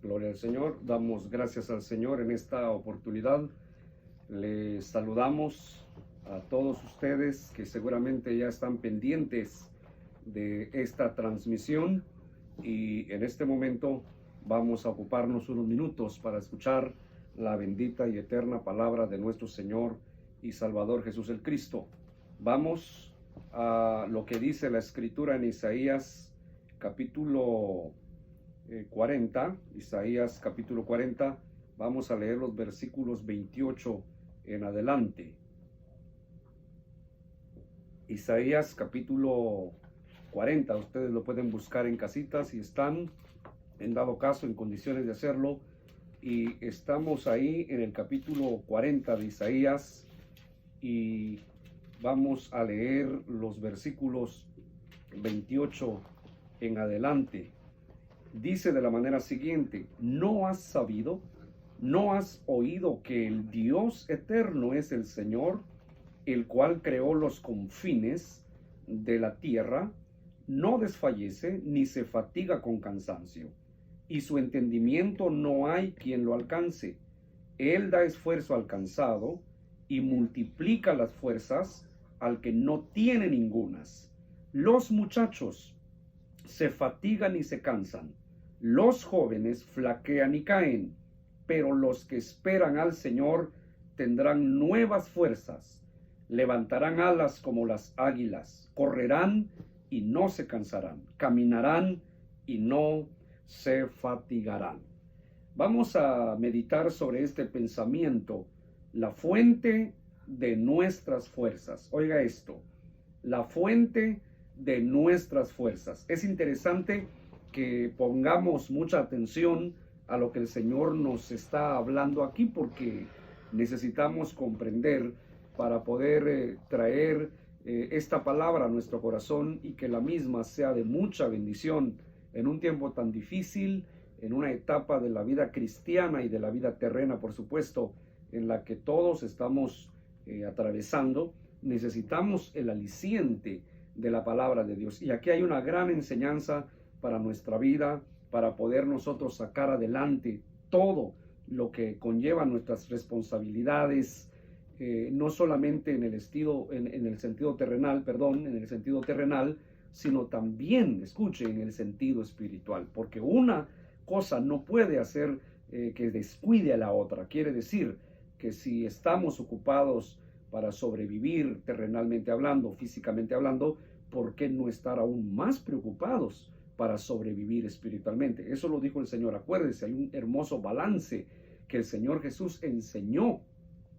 Gloria al Señor. Damos gracias al Señor en esta oportunidad. Les saludamos a todos ustedes que seguramente ya están pendientes de esta transmisión, y en este momento vamos a ocuparnos unos minutos para escuchar la bendita y eterna palabra de nuestro Señor y Salvador Jesús el Cristo. Vamos a lo que dice la Escritura en Isaías capítulo 40, Isaías capítulo 40, vamos a leer los versículos 28 en adelante. Isaías capítulo 40, ustedes lo pueden buscar en casita si están, en dado caso, en condiciones de hacerlo, y estamos ahí en el capítulo 40 de Isaías, y vamos a leer los versículos 28 en adelante. Dice de la manera siguiente: ¿no has sabido, no has oído que el Dios eterno es el Señor, el cual creó los confines de la tierra? No desfallece ni se fatiga con cansancio, y su entendimiento no hay quien lo alcance. Él da esfuerzo al cansado y multiplica las fuerzas al que no tiene ningunas. Los muchachos se fatigan y se cansan, los jóvenes flaquean y caen, pero los que esperan al Señor tendrán nuevas fuerzas, levantarán alas como las águilas, correrán y no se cansarán, caminarán y no se fatigarán. Vamos a meditar sobre este pensamiento, la fuente de nuestras fuerzas. Oiga esto, la fuente de nuestras fuerzas. Es interesante que pongamos mucha atención a lo que el Señor nos está hablando aquí, porque necesitamos comprender para poder traer esta palabra a nuestro corazón y que la misma sea de mucha bendición en un tiempo tan difícil, en una etapa de la vida cristiana y de la vida terrena, por supuesto, en la que todos estamos atravesando. Necesitamos el aliciente de la palabra de Dios, y aquí hay una gran enseñanza para nuestra vida, para poder nosotros sacar adelante todo lo que conlleva nuestras responsabilidades, no solamente en el sentido terrenal, sino también, escuche, en el sentido espiritual, porque una cosa no puede hacer que descuide a la otra. Quiere decir que si estamos ocupados para sobrevivir terrenalmente hablando, físicamente hablando, ¿por qué no estar aún más preocupados para sobrevivir espiritualmente? Eso lo dijo el Señor. Acuérdese, hay un hermoso balance que el Señor Jesús enseñó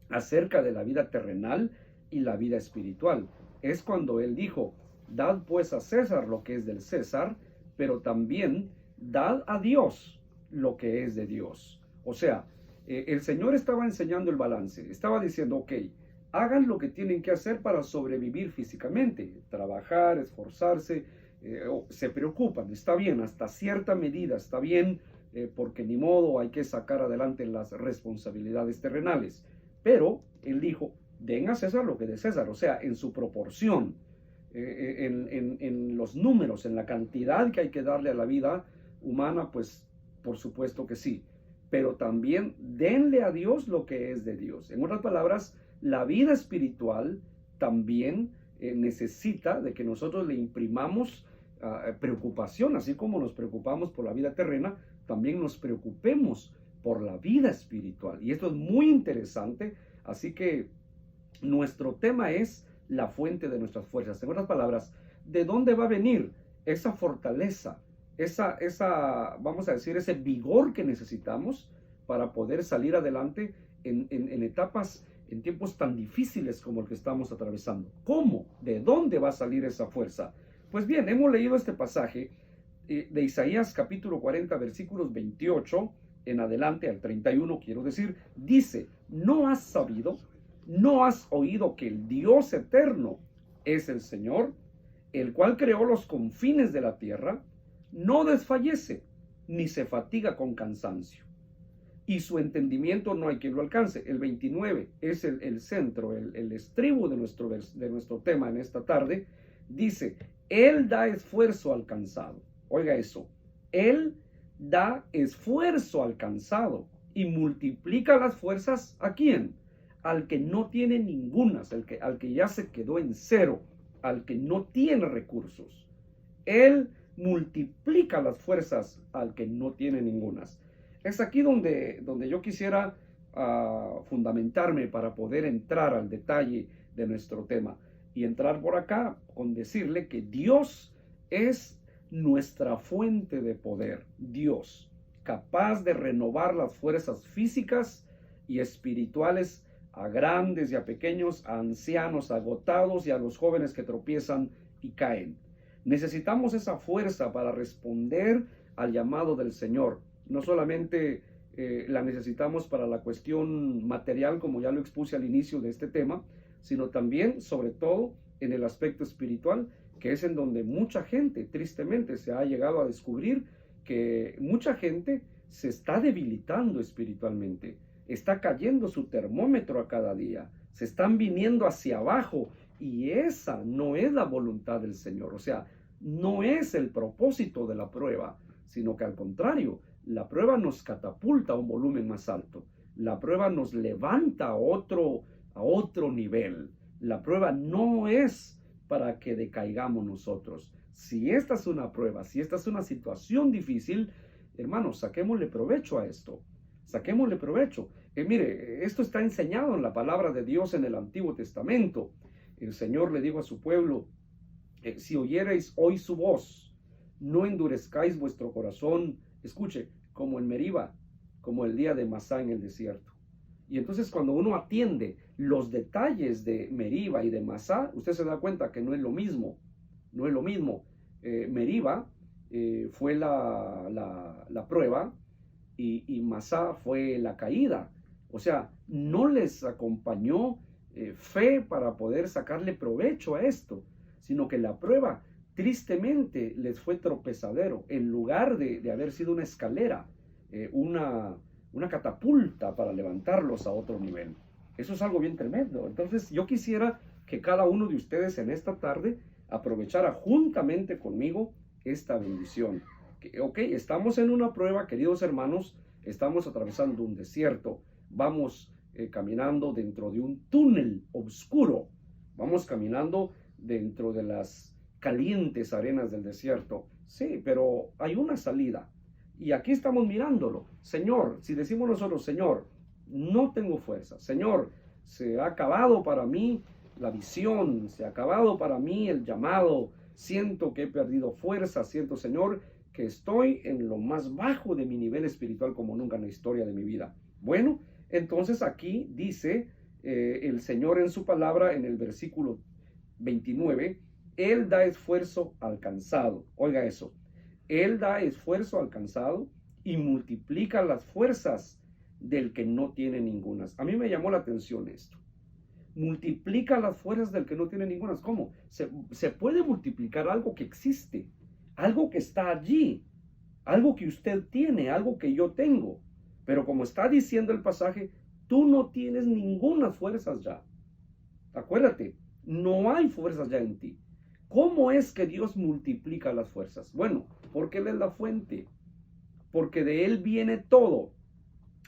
acerca de la vida terrenal y la vida espiritual. Es cuando Él dijo: dad pues a César lo que es del César, pero también dad a Dios lo que es de Dios. O sea, el Señor estaba enseñando el balance, estaba diciendo: ok, hagan lo que tienen que hacer para sobrevivir físicamente, trabajar, esforzarse, se preocupan, está bien, hasta cierta medida está bien, porque ni modo, hay que sacar adelante las responsabilidades terrenales. Pero Él dijo: den a César lo que es de César, o sea, en su proporción, en los números, en la cantidad que hay que darle a la vida humana, pues por supuesto que sí, pero también denle a Dios lo que es de Dios. En otras palabras, la vida espiritual también necesita de que nosotros le imprimamos preocupación, así como nos preocupamos por la vida terrena, también nos preocupemos por la vida espiritual. Y esto es muy interesante, así que nuestro tema es la fuente de nuestras fuerzas. En otras palabras, ¿de dónde va a venir esa fortaleza, vamos a decir, ese vigor que necesitamos para poder salir adelante en etapas, en tiempos tan difíciles como el que estamos atravesando? ¿Cómo? ¿De dónde va a salir esa fuerza? Pues bien, hemos leído este pasaje de Isaías capítulo 40, versículos 28 en adelante al 31, quiero decir, dice: ¿no has sabido, no has oído que el Dios eterno es el Señor, el cual creó los confines de la tierra? No desfallece ni se fatiga con cansancio, y su entendimiento no hay quien lo alcance. El 29 es el centro, el estribo de nuestro tema en esta tarde. Dice: Él da esfuerzo al cansado. Oiga eso. Él da esfuerzo al cansado y multiplica las fuerzas. ¿A quién? Al que no tiene ningunas, al que ya se quedó en cero, al que no tiene recursos. Él multiplica las fuerzas al que no tiene ningunas. Es aquí donde yo quisiera fundamentarme para poder entrar al detalle de nuestro tema y entrar por acá con decirle que Dios es nuestra fuente de poder. Dios, capaz de renovar las fuerzas físicas y espirituales a grandes y a pequeños, a ancianos agotados y a los jóvenes que tropiezan y caen. Necesitamos esa fuerza para responder al llamado del Señor. No solamente la necesitamos para la cuestión material, como ya lo expuse al inicio de este tema, sino también, sobre todo, en el aspecto espiritual, que es en donde mucha gente, tristemente, se ha llegado a descubrir que mucha gente se está debilitando espiritualmente, está cayendo su termómetro a cada día, se están viniendo hacia abajo, y esa no es la voluntad del Señor. O sea, no es el propósito de la prueba, sino que al contrario, la prueba nos catapulta a un volumen más alto. La prueba nos levanta a otro nivel. La prueba no es para que decaigamos nosotros. Si esta es una prueba, si esta es una situación difícil, hermanos, saquémosle provecho a esto. Saquémosle provecho. Mire, esto está enseñado en la palabra de Dios en el Antiguo Testamento. El Señor le dijo a su pueblo, si oyereis hoy su voz, no endurezcáis vuestro corazón, escuche, como en Meriba, como el día de Masá en el desierto. Y entonces cuando uno atiende los detalles de Meriba y de Masá, usted se da cuenta que no es lo mismo, no es lo mismo. Meriba fue la prueba y Masá fue la caída. O sea, no les acompañó fe para poder sacarle provecho a esto, sino que la prueba tristemente les fue tropezadero, en lugar de haber sido una escalera, una catapulta para levantarlos a otro nivel. Eso es algo bien tremendo. Entonces yo quisiera que cada uno de ustedes en esta tarde aprovechara juntamente conmigo esta bendición. Ok, estamos en una prueba, queridos hermanos, estamos atravesando un desierto, vamos caminando dentro de un túnel oscuro, vamos caminando dentro de las calientes arenas del desierto. Sí, pero hay una salida. Y aquí estamos mirándolo. Señor, si decimos nosotros, Señor, no tengo fuerza. Señor, se ha acabado para mí la visión, se ha acabado para mí el llamado. Siento que he perdido fuerza. Siento, Señor, que estoy en lo más bajo de mi nivel espiritual como nunca en la historia de mi vida. Bueno, entonces aquí dice el Señor en su palabra en el versículo 29, Él da esfuerzo al cansado. Oiga eso. Él da esfuerzo al cansado y multiplica las fuerzas del que no tiene ningunas. A mí me llamó la atención esto. Multiplica las fuerzas del que no tiene ningunas. ¿Cómo? Se puede multiplicar algo que existe, algo que está allí, algo que usted tiene, algo que yo tengo. Pero como está diciendo el pasaje, tú no tienes ninguna fuerzas ya. Acuérdate, no hay fuerzas ya en ti. ¿Cómo es que Dios multiplica las fuerzas? Bueno, porque Él es la fuente, porque de Él viene todo.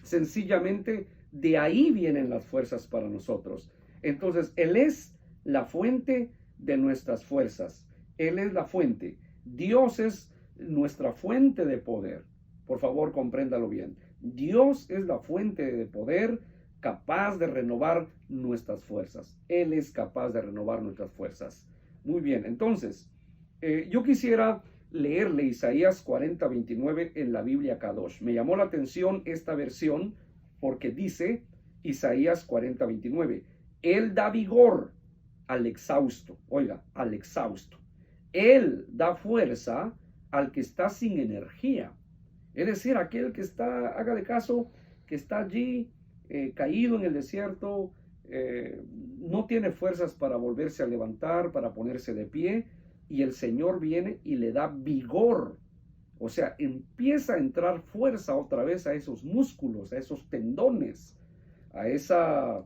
Sencillamente, de ahí vienen las fuerzas para nosotros. Entonces, Él es la fuente de nuestras fuerzas. Él es la fuente. Dios es nuestra fuente de poder. Por favor, compréndalo bien. Dios es la fuente de poder capaz de renovar nuestras fuerzas. Él es capaz de renovar nuestras fuerzas. Muy bien, entonces, yo quisiera leerle Isaías 40:29 en la Biblia Kadosh. Me llamó la atención esta versión porque dice Isaías 40:29, Él da vigor al exhausto, oiga, al exhausto. Él da fuerza al que está sin energía. Es decir, aquel que está, haga de caso, que está allí caído en el desierto, no tiene fuerzas para volverse a levantar, para ponerse de pie, y el Señor viene y le da vigor. O sea, empieza a entrar fuerza otra vez a esos músculos, a esos tendones, a esa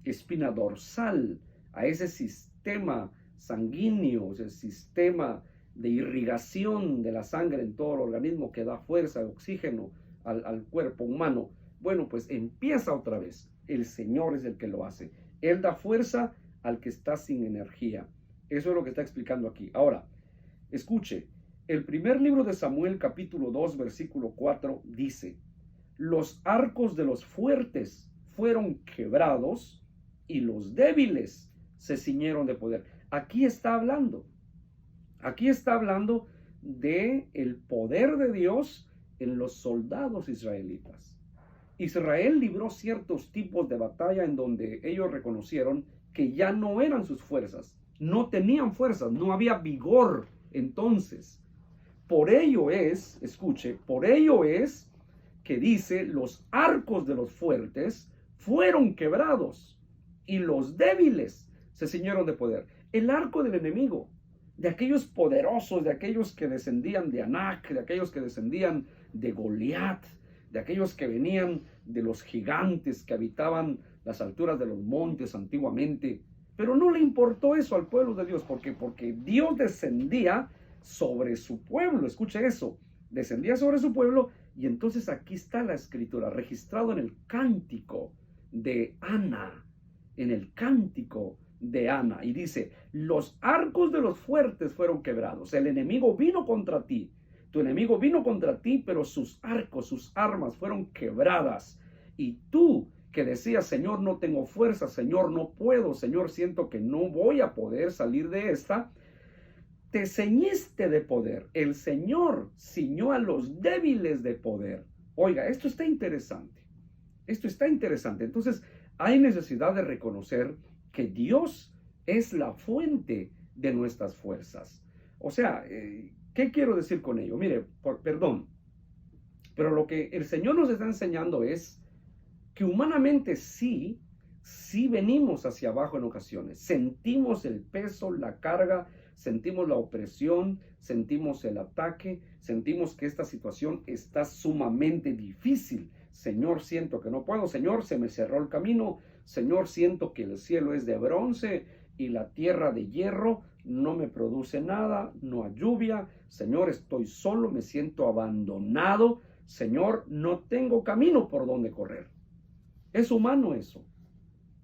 espina dorsal, a ese sistema sanguíneo, ese sistema de irrigación de la sangre en todo el organismo que da fuerza, oxígeno al cuerpo humano. Bueno, pues empieza otra vez. El Señor es el que lo hace. Él da fuerza al que está sin energía. Eso es lo que está explicando aquí. Ahora, escuche, el primer libro de Samuel, capítulo 2, versículo 4, dice: los arcos de los fuertes fueron quebrados y los débiles se ciñeron de poder. Aquí está hablando de el poder de Dios en los soldados israelitas. Israel libró ciertos tipos de batalla en donde ellos reconocieron que ya no eran sus fuerzas, no tenían fuerzas, no había vigor entonces. Por ello es, escuche, por ello es que dice: los arcos de los fuertes fueron quebrados y los débiles se ciñeron de poder. El arco del enemigo, de aquellos poderosos, de aquellos que descendían de Anac, de aquellos que descendían de Goliat, de aquellos que venían de los gigantes que habitaban las alturas de los montes antiguamente. Pero no le importó eso al pueblo de Dios, porque Dios descendía sobre su pueblo. Escuche eso, descendía sobre su pueblo. Y entonces aquí está la escritura, registrado en el cántico de Ana, en el cántico de Ana, y dice: los arcos de los fuertes fueron quebrados. El enemigo vino contra ti, tu enemigo vino contra ti, pero sus arcos, sus armas fueron quebradas. Y tú que decías: Señor, no tengo fuerza, Señor, no puedo, Señor, siento que no voy a poder salir de esta, te ceñiste de poder. El Señor ciñó a los débiles de poder. Oiga, esto está interesante. Esto está interesante. Entonces, hay necesidad de reconocer que Dios es la fuente de nuestras fuerzas. O sea, ¿qué quiero decir con ello? Mire, perdón, pero lo que el Señor nos está enseñando es que humanamente sí venimos hacia abajo en ocasiones. Sentimos el peso, la carga, sentimos la opresión, sentimos el ataque, sentimos que esta situación está sumamente difícil. Señor, siento que no puedo. Señor, se me cerró el camino. Señor, siento que el cielo es de bronce y la tierra de hierro, no me produce nada, no hay lluvia. Señor, estoy solo, me siento abandonado. Señor, no tengo camino por donde correr. Es humano eso.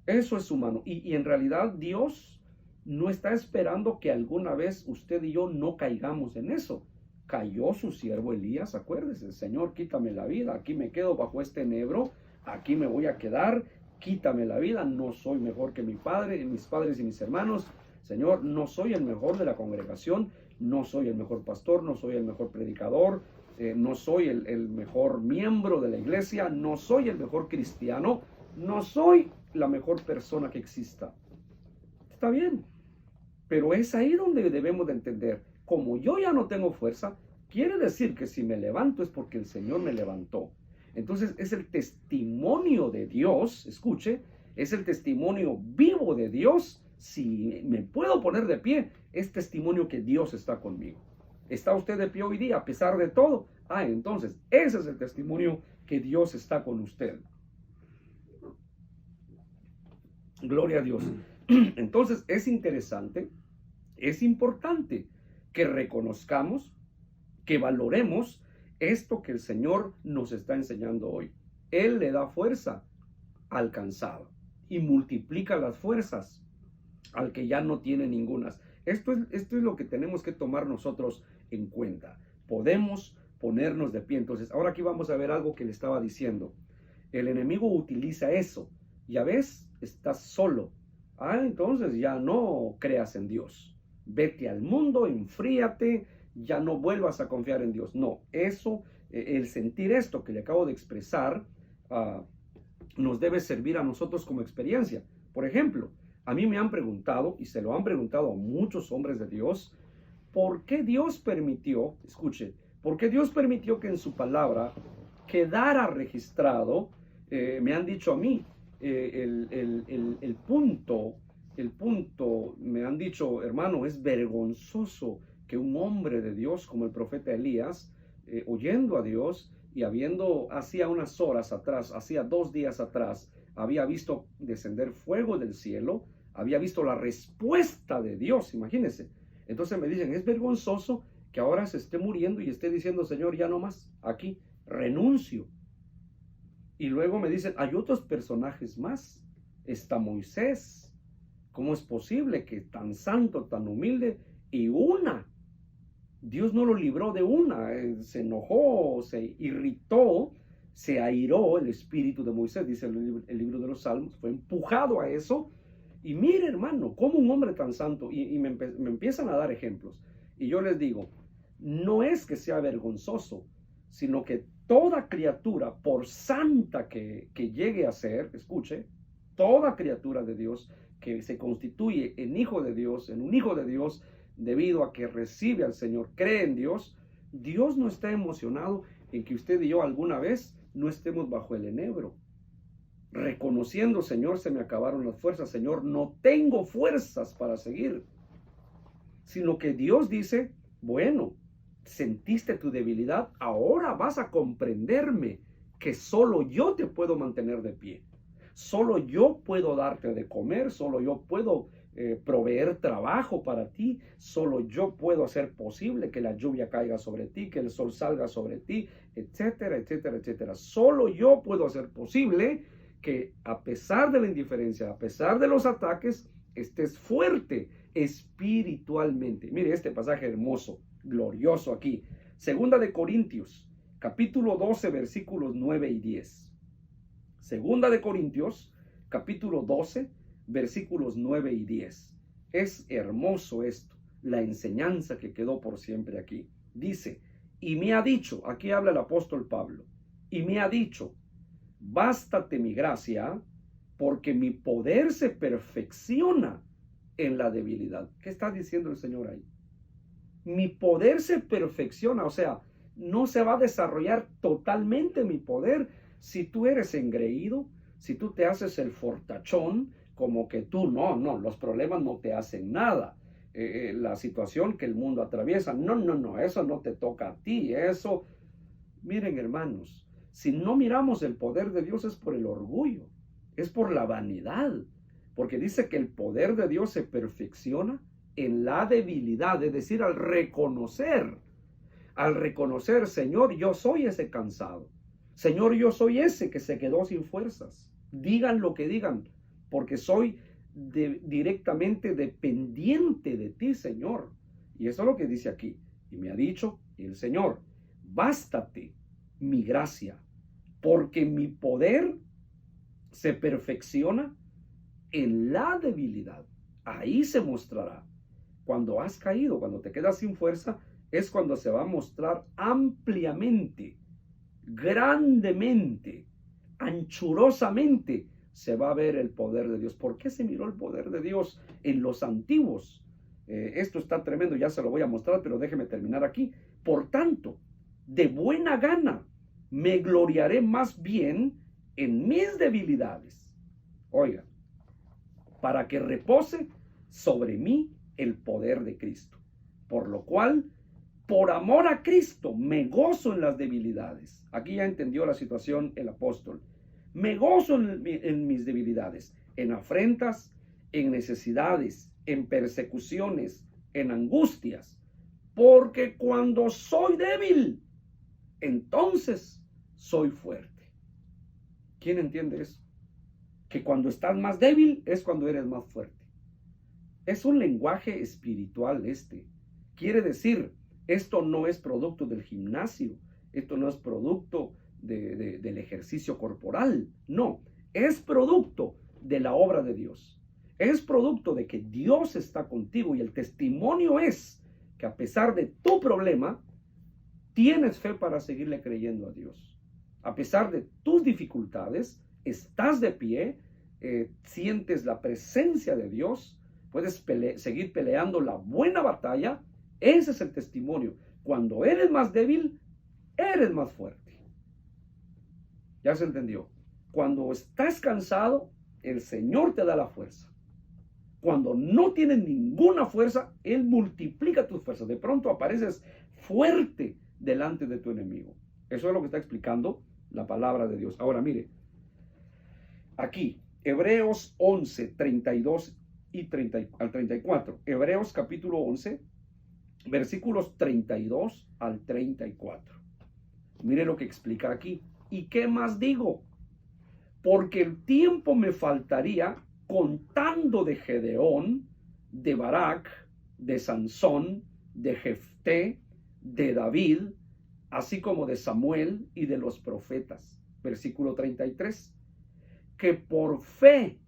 Eso es humano. Y en realidad Dios no está esperando que alguna vez usted y yo no caigamos en eso. Cayó su siervo Elías, acuérdese: Señor, quítame la vida, aquí me quedo bajo este enebro, aquí me voy a quedar, quítame la vida, no soy mejor que mi padre, mis padres y mis hermanos. Señor, no soy el mejor de la congregación, no soy el mejor pastor, no soy el mejor predicador, no soy el mejor miembro de la iglesia, no soy el mejor cristiano, no soy la mejor persona que exista. Está bien, pero es ahí donde debemos de entender: como yo ya no tengo fuerza, quiere decir que si me levanto es porque el Señor me levantó. Entonces es el testimonio de Dios, escuche, es el testimonio vivo de Dios. Si me puedo poner de pie, es testimonio que Dios está conmigo. ¿Está usted de pie hoy día a pesar de todo? Entonces ese es el testimonio que Dios está con usted. Gloria a Dios. Entonces es interesante, es importante que reconozcamos, que valoremos esto que el Señor nos está enseñando hoy. Él le da fuerza al cansado y multiplica las fuerzas al que ya no tiene ningunas. Esto es lo que tenemos que tomar nosotros en cuenta. Podemos ponernos de pie. Entonces, ahora aquí vamos a ver algo que le estaba diciendo. El enemigo utiliza eso. Ya ves, estás solo. Entonces ya no creas en Dios. Vete al mundo, enfríate, ya no vuelvas a confiar en Dios. No, eso, el sentir esto que le acabo de expresar, nos debe servir a nosotros como experiencia. Por ejemplo, a mí me han preguntado, y se lo han preguntado a muchos hombres de Dios, ¿por qué Dios permitió, escuche, por qué Dios permitió que en su palabra quedara registrado? Me han dicho a mí, el punto, me han dicho: hermano, es vergonzoso que un hombre de Dios como el profeta Elías, oyendo a Dios y habiendo hacía unas horas atrás, hacía 2 días atrás, había visto descender fuego del cielo, había visto la respuesta de Dios, imagínense. Entonces me dicen, es vergonzoso que ahora se esté muriendo y esté diciendo, Señor, ya no más, aquí, renuncio. Y luego me dicen, hay otros personajes más. Está Moisés. ¿Cómo es posible que tan santo, tan humilde y Dios no lo libró de se enojó, se irritó, se airó el espíritu de Moisés, dice el libro de los Salmos, fue empujado a eso. Y mire, hermano, como un hombre tan santo, y me empiezan a dar ejemplos, y yo les digo, no es que sea vergonzoso, sino que toda criatura, por santa que llegue a ser, escuche, toda criatura de Dios que se constituye en hijo de Dios, en un hijo de Dios, debido a que recibe al Señor, cree en Dios, Dios no está emocionado en que usted y yo alguna vez no estemos bajo el enebro, reconociendo, Señor, se me acabaron las fuerzas, Señor, no tengo fuerzas para seguir, sino que Dios dice, bueno, sentiste tu debilidad, ahora vas a comprenderme que solo yo te puedo mantener de pie, solo yo puedo darte de comer, solo yo puedo proveer trabajo para ti, solo yo puedo hacer posible que la lluvia caiga sobre ti, que el sol salga sobre ti, etcétera, etcétera, etcétera. Solo yo puedo hacer posible que a pesar de la indiferencia, a pesar de los ataques, estés fuerte espiritualmente. Mire este pasaje hermoso, glorioso aquí. Segunda de Corintios, capítulo 12, versículos 9 y 10. Segunda de Corintios, capítulo 12, versículos 9 y 10. Es hermoso esto, la enseñanza que quedó por siempre aquí. Dice, y me ha dicho, aquí habla el apóstol Pablo, y me ha dicho, bástate mi gracia, porque mi poder se perfecciona en la debilidad. ¿Qué está diciendo el Señor ahí? Mi poder se perfecciona, o sea, no se va a desarrollar totalmente mi poder si tú eres engreído, si tú te haces el fortachón, como que tú no, los problemas no te hacen nada. La situación que el mundo atraviesa, no, eso no te toca a ti, eso. Miren, hermanos, si no miramos el poder de Dios es por el orgullo, es por la vanidad, porque dice que el poder de Dios se perfecciona en la debilidad, es decir, al reconocer, Señor, yo soy ese cansado, Señor, yo soy ese que se quedó sin fuerzas, digan lo que digan, porque soy directamente dependiente de ti, Señor. Y eso es lo que dice aquí. Y me ha dicho el Señor, bástate mi gracia, porque mi poder se perfecciona en la debilidad. Ahí se mostrará. Cuando has caído, cuando te quedas sin fuerza, es cuando se va a mostrar ampliamente, grandemente, anchurosamente, se va a ver el poder de Dios. ¿Por qué se miró el poder de Dios en los antiguos? Esto está tremendo, ya se lo voy a mostrar, pero déjeme terminar aquí. Por tanto, de buena gana me gloriaré más bien en mis debilidades. Oiga, para que repose sobre mí el poder de Cristo. Por lo cual, por amor a Cristo, me gozo en las debilidades. Aquí ya entendió la situación el apóstol. Me gozo en mis debilidades, en afrentas, en necesidades, en persecuciones, en angustias. Porque cuando soy débil, entonces soy fuerte. ¿Quién entiende eso? Que cuando estás más débil es cuando eres más fuerte. Es un lenguaje espiritual este. Quiere decir, esto no es producto del gimnasio, esto no es producto del ejercicio corporal, no, es producto de la obra de Dios. Es producto de que Dios está contigo y el testimonio es que a pesar de tu problema, tienes fe para seguirle creyendo a Dios. A pesar de tus dificultades, estás de pie, sientes la presencia de Dios, puedes seguir peleando la buena batalla. Ese es el testimonio. Cuando eres más débil, eres más fuerte. ¿Ya se entendió? Cuando estás cansado, el Señor te da la fuerza. Cuando no tienes ninguna fuerza, Él multiplica tus fuerzas. De pronto apareces fuerte delante de tu enemigo. Eso es lo que está explicando la palabra de Dios. Ahora mire, aquí, Hebreos 11, 32 al 34. Hebreos capítulo 11, versículos 32 al 34. Mire lo que explica aquí. ¿Y qué más digo? Porque el tiempo me faltaría contando de Gedeón, de Barak, de Sansón, de Jefté, de David, así como de Samuel y de los profetas. Versículo 33. Que por fe,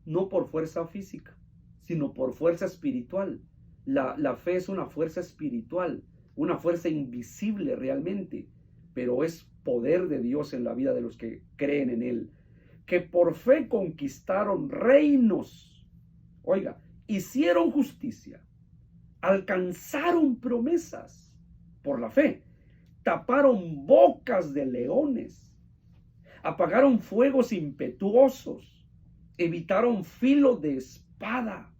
no por fuerza física, sino por fuerza espiritual. La fe es una fuerza espiritual, una fuerza invisible realmente, pero es poder de Dios en la vida de los que creen en Él. Que por fe conquistaron reinos, oiga, hicieron justicia, alcanzaron promesas por la fe, taparon bocas de leones, apagaron fuegos impetuosos, evitaron filo de espada,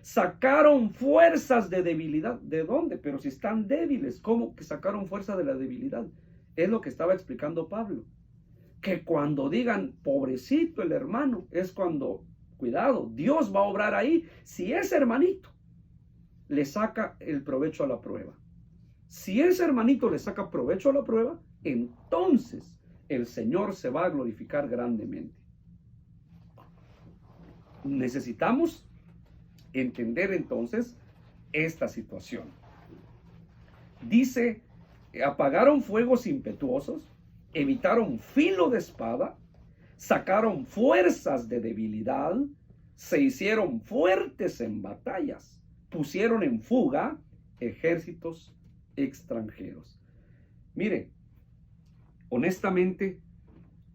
sacaron fuerzas de debilidad. ¿De dónde? Pero si están débiles, ¿cómo que sacaron fuerza de la debilidad? Es lo que estaba explicando Pablo. Que cuando digan, pobrecito el hermano, es cuando, cuidado, Dios va a obrar ahí. Si ese hermanito le saca el provecho a la prueba, si ese hermanito le saca provecho a la prueba, entonces el Señor se va a glorificar grandemente. Necesitamos entender entonces esta situación. Dice, apagaron fuegos impetuosos, evitaron filo de espada, sacaron fuerzas de debilidad, se hicieron fuertes en batallas, pusieron en fuga ejércitos extranjeros. Mire, honestamente,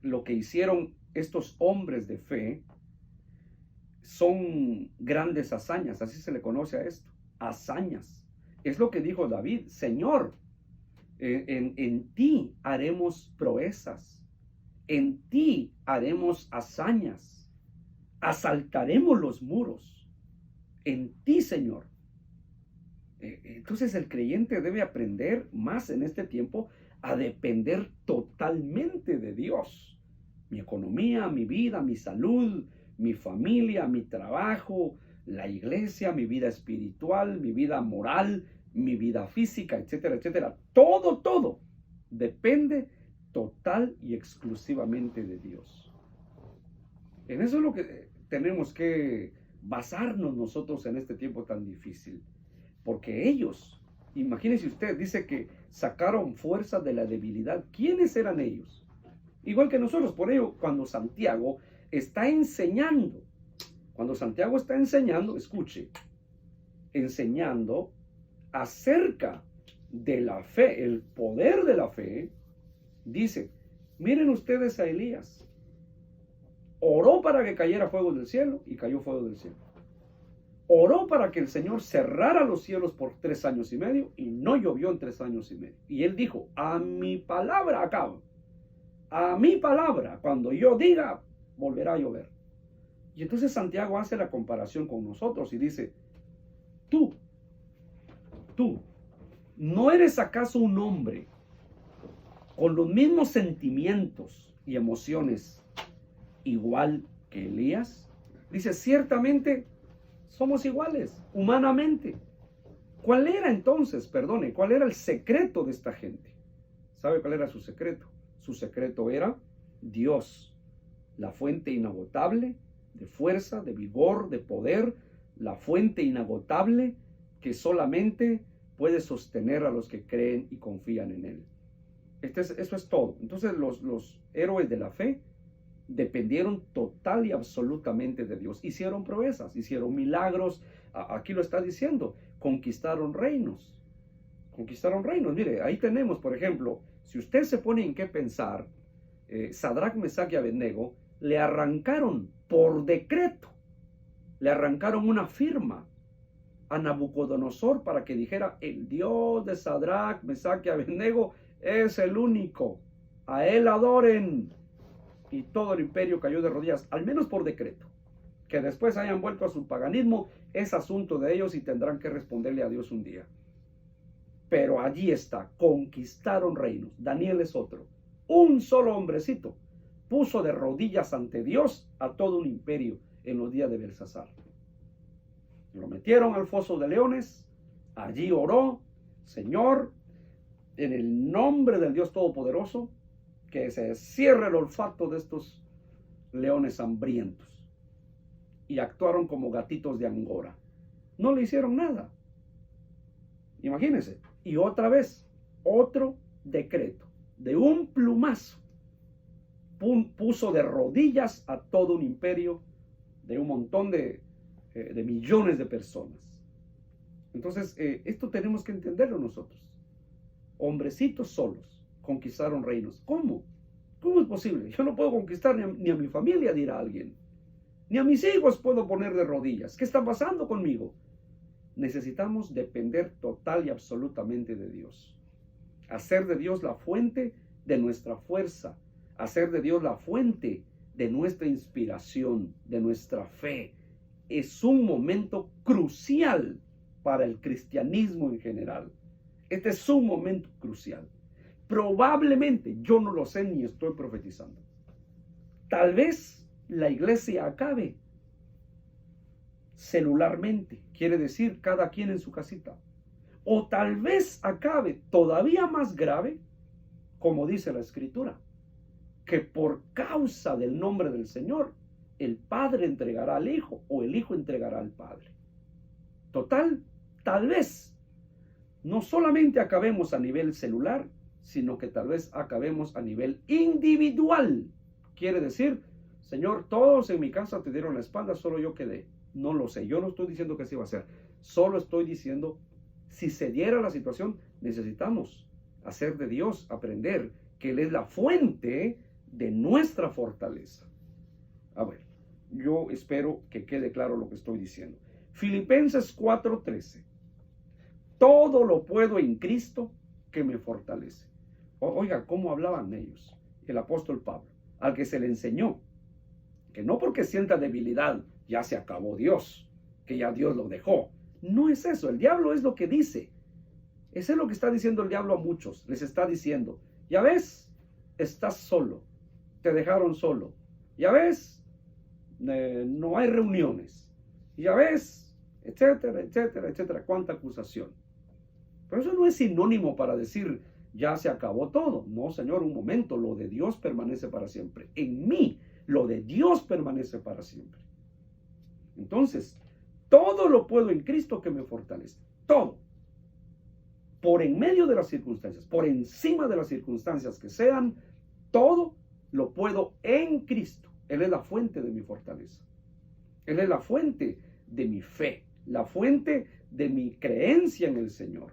lo que hicieron estos hombres de fe son grandes hazañas, así se le conoce a esto, hazañas. Es lo que dijo David: Señor, en ti haremos proezas, en ti haremos hazañas, asaltaremos los muros, en ti, Señor. Entonces el creyente debe aprender más en este tiempo a depender totalmente de Dios. Mi economía, mi vida, mi salud, mi familia, mi trabajo, la iglesia, mi vida espiritual, mi vida moral, mi vida física, etcétera, etcétera. Todo depende total y exclusivamente de Dios. En eso es lo que tenemos que basarnos nosotros en este tiempo tan difícil. Porque ellos, imagínese usted, dice que sacaron fuerza de la debilidad. ¿Quiénes eran ellos? Igual que nosotros. Por ello, cuando Santiago está enseñando, escuche, enseñando acerca de la fe, el poder de la fe, dice, miren ustedes a Elías. Oró para que cayera fuego del cielo y cayó fuego del cielo. Oró para que el Señor cerrara los cielos por 3 años y medio y no llovió en 3 años y medio. Y él dijo, a mi palabra acabo. A mi palabra, cuando yo diga, volverá a llover. Y entonces Santiago hace la comparación con nosotros y dice, tú, ¿no eres acaso un hombre con los mismos sentimientos y emociones igual que Elías? Dice, ciertamente somos iguales, humanamente. ¿Cuál era el secreto de esta gente? ¿Sabe cuál era su secreto? Su secreto era Dios, la fuente inagotable de fuerza, de vigor, de poder, la fuente inagotable que solamente puede sostener a los que creen y confían en Él. Eso es todo. Entonces los héroes de la fe dependieron total y absolutamente de Dios. Hicieron proezas, hicieron milagros. Aquí lo está diciendo, conquistaron reinos. Mire, ahí tenemos, por ejemplo, si usted se pone en qué pensar, Sadrac, Mesach y Abednego le arrancaron por decreto, le arrancaron una firma a Nabucodonosor para que dijera, el Dios de Sadrac, Mesach y Abednego es el único, a él adoren. Y todo el imperio cayó de rodillas, al menos por decreto. Que después hayan vuelto a su paganismo es asunto de ellos y tendrán que responderle a Dios un día. Pero allí está, conquistaron reinos. Daniel es otro. Un solo hombrecito puso de rodillas ante Dios a todo un imperio en los días de Belsasar. Lo metieron al foso de leones, Allí oró: Señor, en el nombre del Dios Todopoderoso, que se cierre el olfato de estos leones hambrientos. Y actuaron como gatitos de Angora. No le hicieron nada. Imagínense. Y otra vez, otro decreto. De un plumazo, puso de rodillas a todo un imperio de un montón de millones de personas. Entonces, esto tenemos que entenderlo nosotros. Hombrecitos solos conquistaron reinos. ¿Cómo? ¿Cómo es posible? Yo no puedo conquistar ni a mi familia, dirá alguien. Ni a mis hijos puedo poner de rodillas. ¿Qué está pasando conmigo? Necesitamos depender total y absolutamente de Dios. Hacer de Dios la fuente de nuestra fuerza. Hacer de Dios la fuente de nuestra inspiración, de nuestra fe. Es un momento crucial para el cristianismo en general. Este es un momento crucial. Probablemente, yo no lo sé ni estoy profetizando, tal vez la iglesia acabe celularmente, quiere decir cada quien en su casita. O tal vez acabe todavía más grave, como dice la Escritura, que por causa del nombre del Señor, el Padre entregará al Hijo o el Hijo entregará al Padre. Total, tal vez no solamente acabemos a nivel celular, sino que tal vez acabemos a nivel individual. Quiere decir, Señor, todos en mi casa te dieron la espalda, solo yo quedé. No lo sé, yo no estoy diciendo que así va a ser. Solo estoy diciendo, si se diera la situación, necesitamos hacer de Dios, aprender que Él es la fuente de nuestra fortaleza. A ver, yo espero que quede claro lo que estoy diciendo. Filipenses 4:13. Todo lo puedo en Cristo que me fortalece. Oiga, ¿cómo hablaban ellos? El apóstol Pablo, al que se le enseñó que no porque sienta debilidad ya se acabó Dios, que ya Dios lo dejó. No es eso, el diablo es lo que dice. Eso es lo que está diciendo el diablo a muchos. Les está diciendo, ya ves, estás solo, te dejaron solo. Ya ves, no hay reuniones. Ya ves, etcétera, etcétera, etcétera. Cuánta acusación. Pero eso no es sinónimo para decir, ya se acabó todo. No, Señor, un momento, lo de Dios permanece para siempre. En mí, lo de Dios permanece para siempre. Entonces, todo lo puedo en Cristo que me fortalece. Todo. Por en medio de las circunstancias, por encima de las circunstancias que sean, todo lo puedo en Cristo. Él es la fuente de mi fortaleza. Él es la fuente de mi fe, la fuente de mi creencia en el Señor.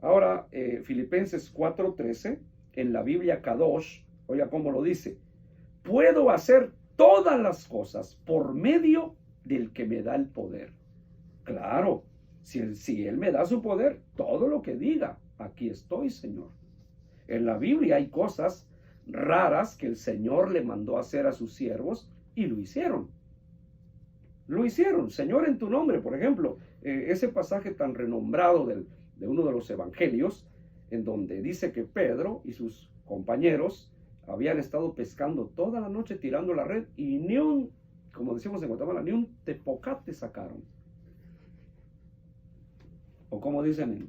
Ahora, Filipenses 4:13, en la Biblia Kadosh, oiga cómo lo dice: puedo hacer todas las cosas por medio del que me da el poder. Claro, si Él me da su poder, todo lo que diga, aquí estoy, Señor. En la Biblia hay cosas raras que el Señor le mandó hacer a sus siervos y lo hicieron. Lo hicieron, Señor, en tu nombre. Por ejemplo, ese pasaje tan renombrado de uno de los evangelios, en donde dice que Pedro y sus compañeros habían estado pescando toda la noche tirando la red y ni un, como decimos en Guatemala, ni un tepocate sacaron. O como dicen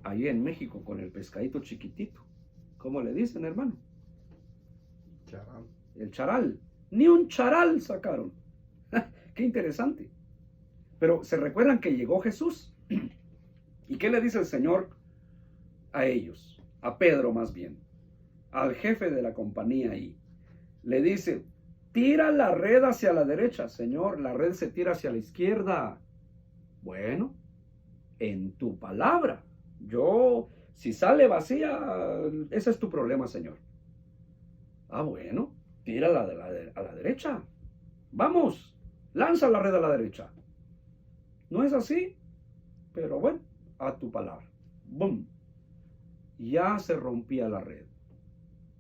ahí en México con el pescadito chiquitito. ¿Cómo le dicen, hermano? Charal. El charal. Ni un charal sacaron. Qué interesante. Pero se recuerdan que llegó Jesús. ¿Y qué le dice el Señor a ellos? A Pedro más bien. Al jefe de la compañía ahí. Le dice, tira la red hacia la derecha. Señor, la red se tira hacia la izquierda. Bueno, en tu palabra. Si sale vacía, ese es tu problema, Señor. Ah, bueno, tírala a la derecha. Vamos, lanza la red a la derecha. No es así, pero bueno, a tu palabra. ¡Bum! Ya se rompía la red.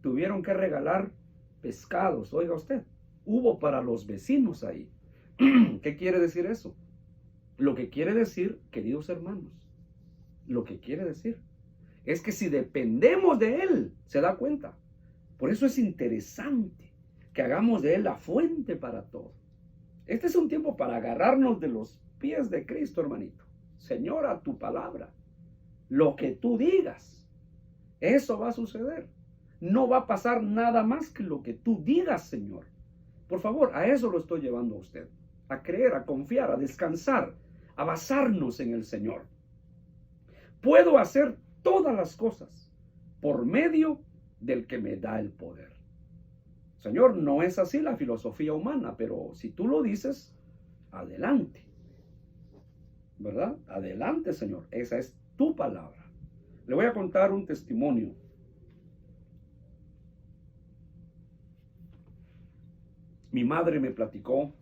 Tuvieron que regalar pescados, oiga usted. Hubo para los vecinos ahí. ¿Qué quiere decir eso? Lo que quiere decir, queridos hermanos, lo que quiere decir es que si dependemos de Él, se da cuenta. Por eso es interesante que hagamos de Él la fuente para todo. Este es un tiempo para agarrarnos de los pies de Cristo, hermanito. Señor, a tu palabra. Lo que tú digas, eso va a suceder. No va a pasar nada más que lo que tú digas, Señor. Por favor, a eso lo estoy llevando a usted. A creer, a confiar, a descansar, a basarnos en el Señor. Puedo hacer todas las cosas por medio del que me da el poder. Señor, no es así la filosofía humana, pero si tú lo dices, adelante. ¿Verdad? Adelante, Señor. Esa es tu palabra. Le voy a contar un testimonio. Mi madre me platicó,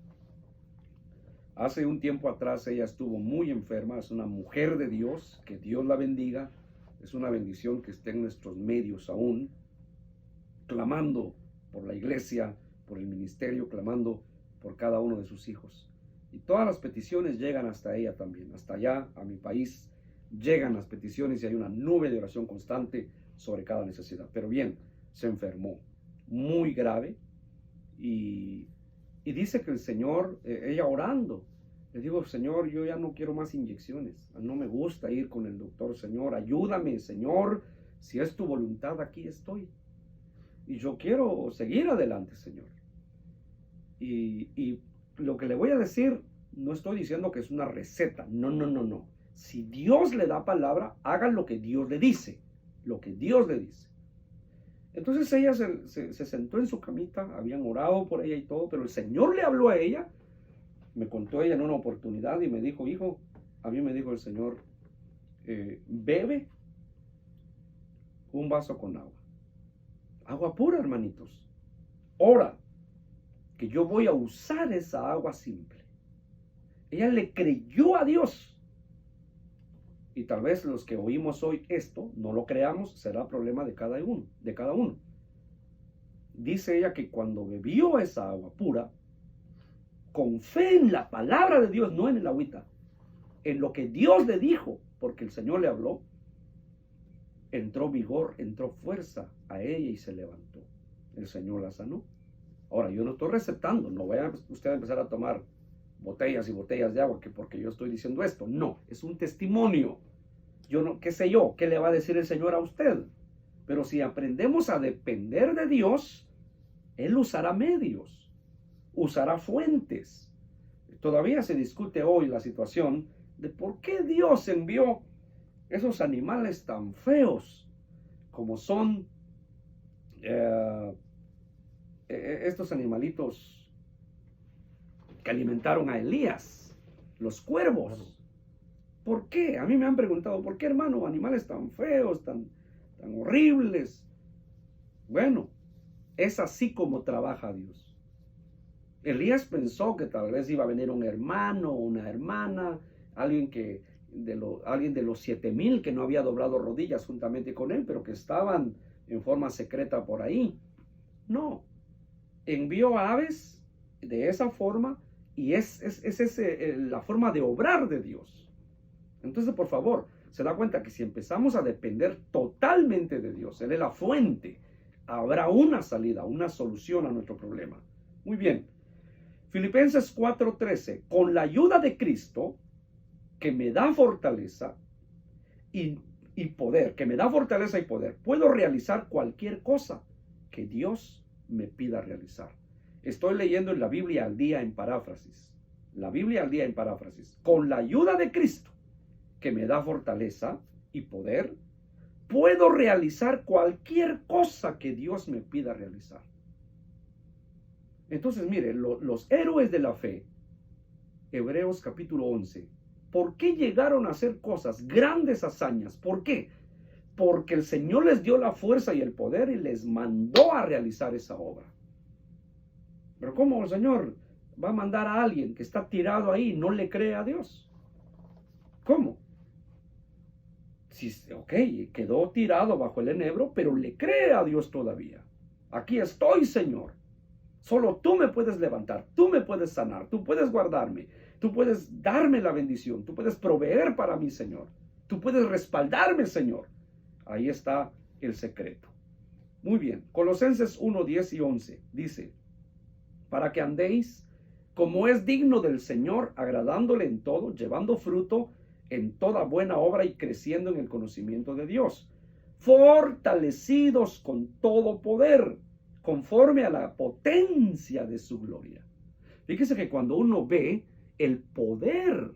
hace un tiempo atrás ella estuvo muy enferma, es una mujer de Dios, que Dios la bendiga, es una bendición que esté en nuestros medios aún, clamando por la iglesia, por el ministerio, clamando por cada uno de sus hijos. Y todas las peticiones llegan hasta ella también, hasta allá, a mi país, llegan las peticiones y hay una nube de oración constante sobre cada necesidad. Pero bien, se enfermó muy grave y dice que el Señor, ella orando, le digo, Señor, yo ya no quiero más inyecciones, no me gusta ir con el doctor, Señor, ayúdame, Señor, si es tu voluntad, aquí estoy. Y yo quiero seguir adelante, Señor. Y lo que le voy a decir, no estoy diciendo que es una receta, no. Si Dios le da palabra, haga lo que Dios le dice, lo que Dios le dice. Entonces ella se sentó en su camita, habían orado por ella y todo, pero el Señor le habló a ella, me contó ella en una oportunidad y me dijo, hijo, a mí me dijo el Señor, bebe un vaso con agua. Agua pura, hermanitos. Ora, que yo voy a usar esa agua simple. Ella le creyó a Dios. Y tal vez los que oímos hoy esto, no lo creamos, será problema de cada uno. Dice ella que cuando bebió esa agua pura, con fe en la palabra de Dios, no en el agüita, en lo que Dios le dijo, porque el Señor le habló, entró vigor, entró fuerza a ella y se levantó. El Señor la sanó. Ahora, yo no estoy recetando, no vaya usted a empezar a tomar botellas y botellas de agua que porque yo estoy diciendo esto. No, es un testimonio. Yo no, qué sé yo, qué le va a decir el Señor a usted. Pero si aprendemos a depender de Dios, Él usará medios, usará fuentes. Todavía se discute hoy la situación de por qué Dios envió esos animales tan feos como son estos animalitos que alimentaron a Elías, los cuervos. ¿Por qué? A mí me han preguntado, ¿por qué, hermano, animales tan feos, tan horribles? Bueno, es así como trabaja Dios. Elías pensó que tal vez iba a venir un hermano, una hermana, alguien de los 7,000 que no había doblado rodillas juntamente con él, pero que estaban en forma secreta por ahí. No, envió aves de esa forma y es la forma de obrar de Dios. Entonces, por favor, se da cuenta que si empezamos a depender totalmente de Dios, Él es la fuente, habrá una salida, una solución a nuestro problema. Muy bien. Filipenses 4:13, con la ayuda de Cristo, que me da fortaleza y poder, puedo realizar cualquier cosa que Dios me pida realizar. Estoy leyendo en la Biblia al día en paráfrasis. Con la ayuda de Cristo, que me da fortaleza y poder, puedo realizar cualquier cosa que Dios me pida realizar. Entonces, mire, los héroes de la fe, Hebreos capítulo 11, ¿por qué llegaron a hacer cosas, grandes hazañas? ¿Por qué? Porque el Señor les dio la fuerza y el poder y les mandó a realizar esa obra. Pero ¿cómo el Señor va a mandar a alguien que está tirado ahí y no le cree a Dios? ¿Cómo? Quedó tirado bajo el enebro, pero le cree a Dios todavía. Aquí estoy, Señor. Solo tú me puedes levantar, tú me puedes sanar, tú puedes guardarme, tú puedes darme la bendición, tú puedes proveer para mí, Señor. Tú puedes respaldarme, Señor. Ahí está el secreto. Muy bien. Colosenses 1:10 y 11 dice, para que andéis como es digno del Señor, agradándole en todo, llevando fruto en toda buena obra y creciendo en el conocimiento de Dios, fortalecidos con todo poder, conforme a la potencia de su gloria. Fíjese que cuando uno ve el poder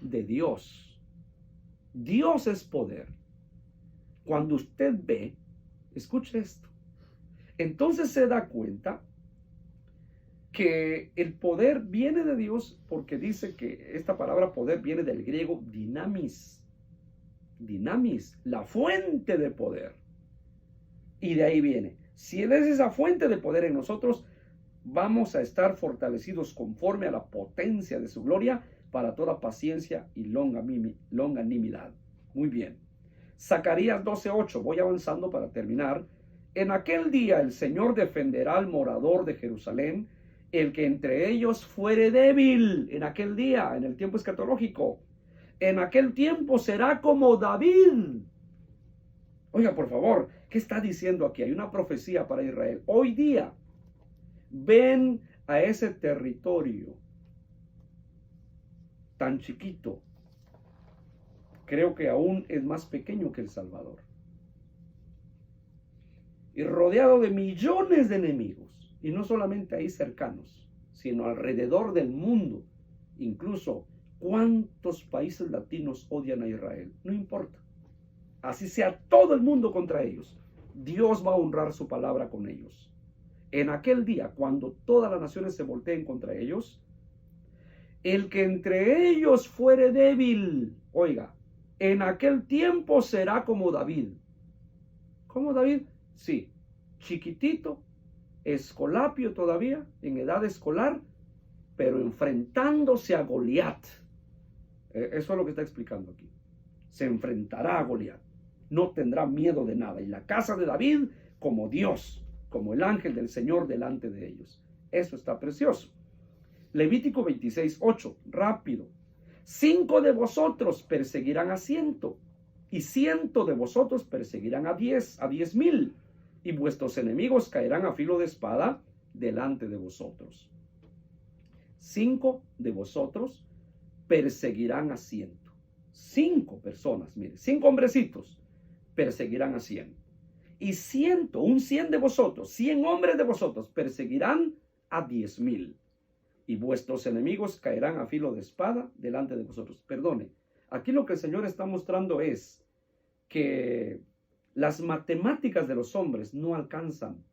de Dios, Dios es poder. Cuando usted ve, escuche esto, entonces se da cuenta que el poder viene de Dios, porque dice que esta palabra poder viene del griego dinamis, la fuente de poder. Y de ahí viene. Si Él es esa fuente de poder en nosotros, vamos a estar fortalecidos conforme a la potencia de su gloria para toda paciencia y longanimidad. Muy bien. Zacarías 12:8, voy avanzando para terminar. En aquel día el Señor defenderá al morador de Jerusalén, el que entre ellos fuere débil. En aquel día, en el tiempo escatológico, en aquel tiempo será como David. Oiga, por favor, ¿qué está diciendo aquí? Hay una profecía para Israel. Hoy día, ven a ese territorio tan chiquito. Creo que aún es más pequeño que El Salvador. Y rodeado de millones de enemigos. Y no solamente ahí cercanos, sino alrededor del mundo. Incluso cuántos países latinos odian a Israel. No importa. Así sea todo el mundo contra ellos. Dios va a honrar su palabra con ellos. En aquel día, cuando todas las naciones se volteen contra ellos, el que entre ellos fuere débil, oiga, en aquel tiempo será como David. ¿Cómo David? Sí, chiquitito, escolapio todavía, en edad escolar, pero enfrentándose a Goliat. Eso es lo que está explicando aquí. Se enfrentará a Goliat. No tendrá miedo de nada. Y la casa de David como Dios, como el ángel del Señor delante de ellos. Eso está precioso. Levítico 26:8, rápido. 5 de vosotros perseguirán a 100, y 100 de vosotros perseguirán a 10,000, y vuestros enemigos caerán a filo de espada delante de vosotros. 5 de vosotros perseguirán a 100. 5 personas, mire, 5 hombrecitos perseguirán a 100. Y 100 de vosotros, 100 hombres de vosotros perseguirán a 10,000. Y vuestros enemigos caerán a filo de espada delante de vosotros. Perdone, aquí lo que el Señor está mostrando es que las matemáticas de los hombres no alcanzan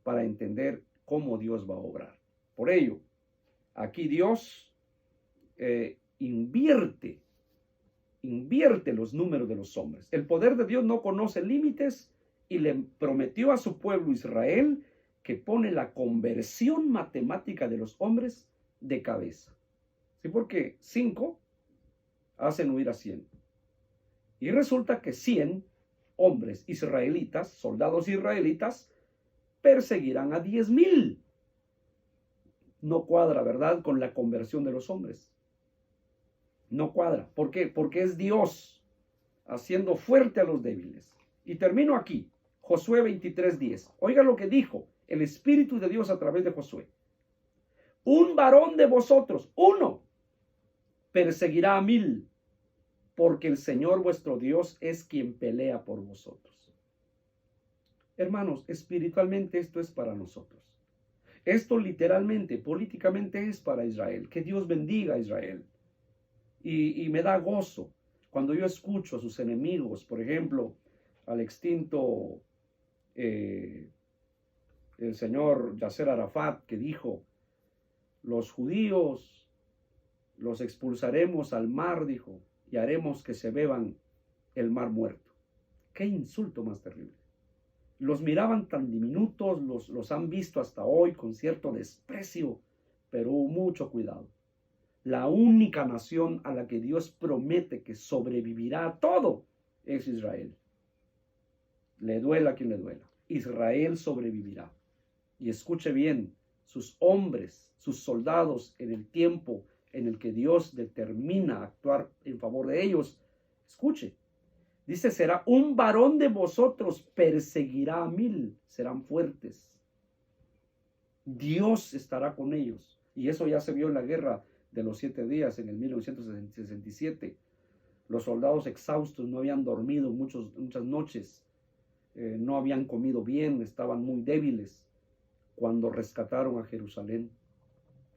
para entender cómo Dios va a obrar. Por ello, aquí Dios invierte los números de los hombres. El poder de Dios no conoce límites y le prometió a su pueblo Israel que pone la conversión matemática de los hombres de cabeza. ¿Sí? Porque 5 hacen huir a 100. Y resulta que 100 hombres israelitas, soldados israelitas, perseguirán a 10,000. No cuadra, ¿verdad?, con la conversión de los hombres. No cuadra. ¿Por qué? Porque es Dios haciendo fuerte a los débiles. Y termino aquí. Josué 23:10. Oiga lo que dijo el Espíritu de Dios a través de Josué. Un varón de vosotros, uno, perseguirá a 1,000, porque el Señor vuestro Dios es quien pelea por vosotros. Hermanos, espiritualmente esto es para nosotros. Esto literalmente, políticamente es para Israel. Que Dios bendiga a Israel. Y me da gozo cuando yo escucho a sus enemigos, por ejemplo, al extinto el señor Yasser Arafat, que dijo: los judíos los expulsaremos al mar, dijo, y haremos que se beban el mar muerto. Qué insulto más terrible. Los miraban tan diminutos, los han visto hasta hoy con cierto desprecio, pero mucho cuidado. La única nación a la que Dios promete que sobrevivirá a todo es Israel. Le duela a quien le duela. Israel sobrevivirá. Y escuche bien, sus hombres, sus soldados, en el tiempo en el que Dios determina actuar en favor de ellos, escuche, dice: será un varón de vosotros, perseguirá a 1,000, serán fuertes. Dios estará con ellos. Y eso ya se vio en la guerra de los 7 días en el 1967. Los soldados exhaustos no habían dormido muchas noches, no habían comido bien, estaban muy débiles cuando rescataron a Jerusalén.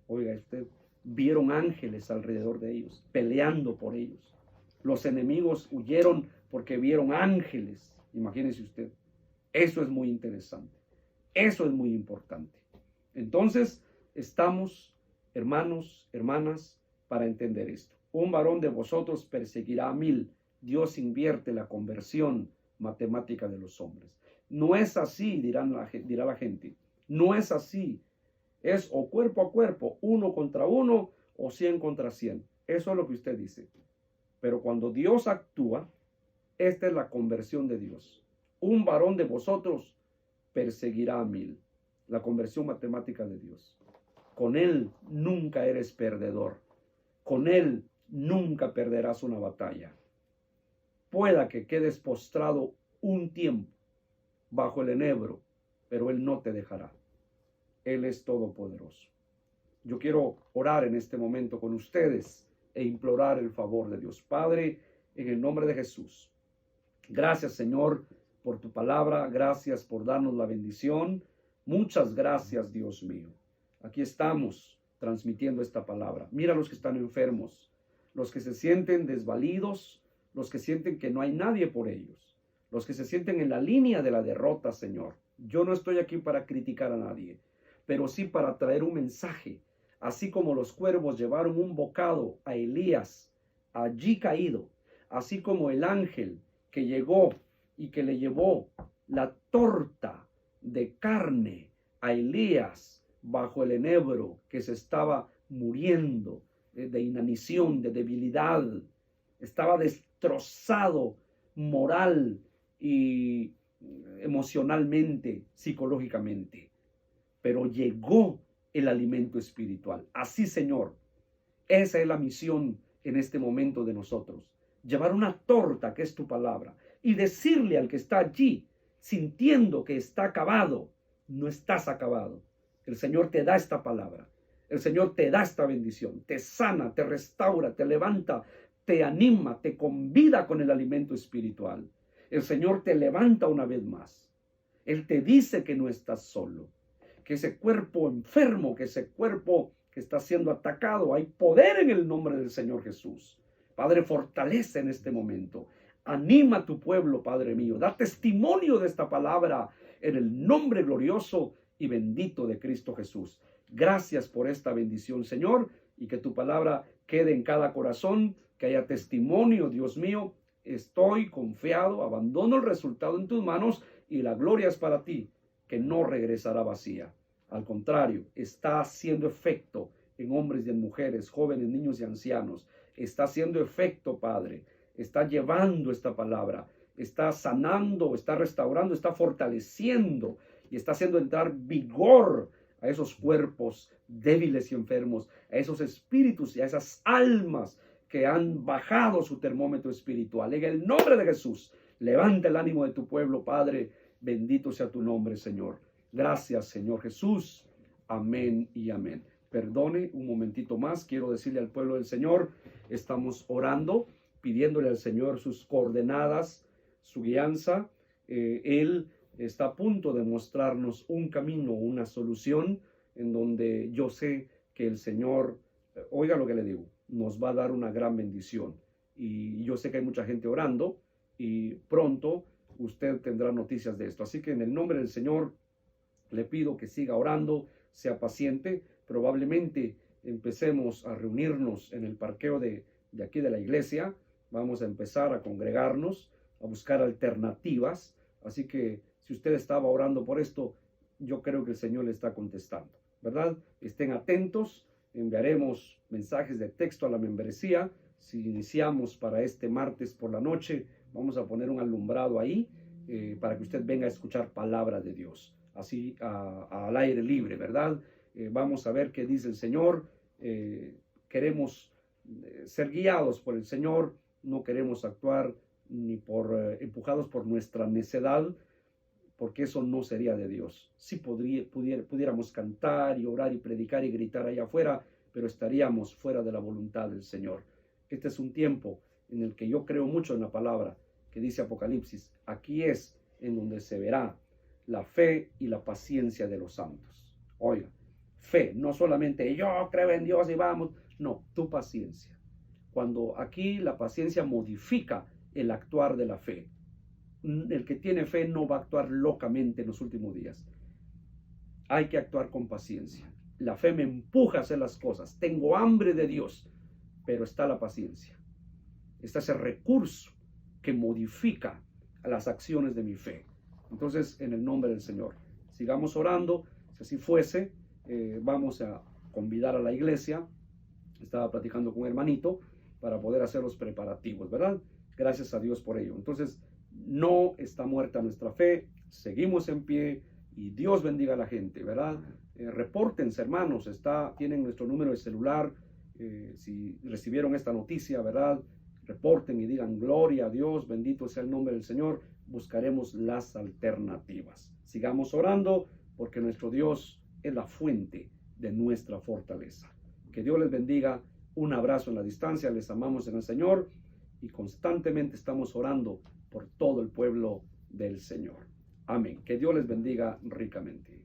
Oiga usted, vieron ángeles alrededor de ellos, peleando por ellos. Los enemigos huyeron porque vieron ángeles. Imagínese usted. Eso es muy interesante. Eso es muy importante. Entonces, estamos, hermanos, hermanas, para entender esto. Un varón de vosotros perseguirá a 1000. Dios invierte la conversión matemática de los hombres. No es así, dirá la gente. No es así. Es o cuerpo a cuerpo, 1 contra 1 o 100 contra 100. Eso es lo que usted dice. Pero cuando Dios actúa, esta es la conversión de Dios. Un varón de vosotros perseguirá a 1000. La conversión matemática de Dios. Con Él nunca eres perdedor. Con Él nunca perderás una batalla. Pueda que quedes postrado un tiempo bajo el enebro, pero Él no te dejará. Él es todopoderoso. Yo quiero orar en este momento con ustedes e implorar el favor de Dios. Padre, en el nombre de Jesús. Gracias, Señor, por tu palabra. Gracias por darnos la bendición. Muchas gracias, Dios mío. Aquí estamos transmitiendo esta palabra. Mira a los que están enfermos, los que se sienten desvalidos, los que sienten que no hay nadie por ellos, los que se sienten en la línea de la derrota, Señor. Yo no estoy aquí para criticar a nadie, pero sí para traer un mensaje. Así como los cuervos llevaron un bocado a Elías allí caído, así como el ángel que llegó y que le llevó la torta de carne a Elías bajo el enebro, que se estaba muriendo de inanición, de debilidad, estaba destrozado moral y emocionalmente, psicológicamente, pero llegó el alimento espiritual. Así, Señor, esa es la misión en este momento de nosotros. Llevar una torta, que es tu palabra, y decirle al que está allí, sintiendo que está acabado, no estás acabado. El Señor te da esta palabra. El Señor te da esta bendición. Te sana, te restaura, te levanta, te anima, te convida con el alimento espiritual. El Señor te levanta una vez más. Él te dice que no estás solo. Que ese cuerpo enfermo, que ese cuerpo que está siendo atacado, hay poder en el nombre del Señor Jesús. Padre, fortalece en este momento. Anima a tu pueblo, Padre mío. Da testimonio de esta palabra en el nombre glorioso y bendito de Cristo Jesús. Gracias por esta bendición, Señor, y que tu palabra quede en cada corazón, que haya testimonio, Dios mío. Estoy confiado, abandono el resultado en tus manos y la gloria es para ti, que no regresará vacía. Al contrario, está haciendo efecto en hombres y en mujeres, jóvenes, niños y ancianos. Está haciendo efecto, Padre. Está llevando esta palabra. Está sanando, está restaurando, está fortaleciendo y está haciendo entrar vigor a esos cuerpos débiles y enfermos, a esos espíritus y a esas almas que han bajado su termómetro espiritual. En el nombre de Jesús, levanta el ánimo de tu pueblo, Padre. Bendito sea tu nombre, Señor. Gracias, Señor Jesús. Amén y amén. Perdone un momentito más. Quiero decirle al pueblo del Señor, estamos orando, pidiéndole al Señor sus coordenadas, su guianza. Él está a punto de mostrarnos un camino, una solución, en donde yo sé que el Señor, oiga lo que le digo, nos va a dar una gran bendición. Y yo sé que hay mucha gente orando y pronto usted tendrá noticias de esto. Así que en el nombre del Señor le pido que siga orando, sea paciente. Probablemente empecemos a reunirnos en el parqueo de aquí de la iglesia. Vamos a empezar a congregarnos, a buscar alternativas. Así que si usted estaba orando por esto, yo creo que el Señor le está contestando, ¿verdad? Estén atentos. Enviaremos mensajes de texto a la membresía. Si iniciamos para este martes por la noche, vamos a poner un alumbrado ahí para que usted venga a escuchar palabra de Dios, así al aire libre, ¿verdad? Vamos a ver qué dice el Señor. Queremos ser guiados por el Señor, no queremos actuar ni empujados por nuestra necedad. porque eso no sería de Dios. Sí pudiéramos cantar y orar y predicar y gritar allá afuera, pero estaríamos fuera de la voluntad del Señor. Este es un tiempo en el que yo creo mucho en la palabra que dice Apocalipsis. Aquí es en donde se verá la fe y la paciencia de los santos. Oiga, fe, no solamente yo creo en Dios y vamos, no, tu paciencia. Cuando aquí la paciencia modifica el actuar de la fe. El que tiene fe no va a actuar locamente en los últimos días. Hay que actuar con paciencia. La fe me empuja a hacer las cosas. Tengo hambre de Dios, pero está la paciencia. Está ese recurso que modifica las acciones de mi fe. Entonces, en el nombre del Señor, sigamos orando. Si así fuese, vamos a convidar a la iglesia. Estaba platicando con un hermanito para poder hacer los preparativos, ¿verdad? Gracias a Dios por ello. Entonces, no está muerta nuestra fe, seguimos en pie y Dios bendiga a la gente, ¿verdad? Repórtense, hermanos, tienen nuestro número de celular. Si recibieron esta noticia, ¿verdad? Reporten y digan gloria a Dios, bendito sea el nombre del Señor. Buscaremos las alternativas. Sigamos orando porque nuestro Dios es la fuente de nuestra fortaleza. Que Dios les bendiga. Un abrazo en la distancia. Les amamos en el Señor y constantemente estamos orando por todo el pueblo del Señor. Amén. Que Dios les bendiga ricamente.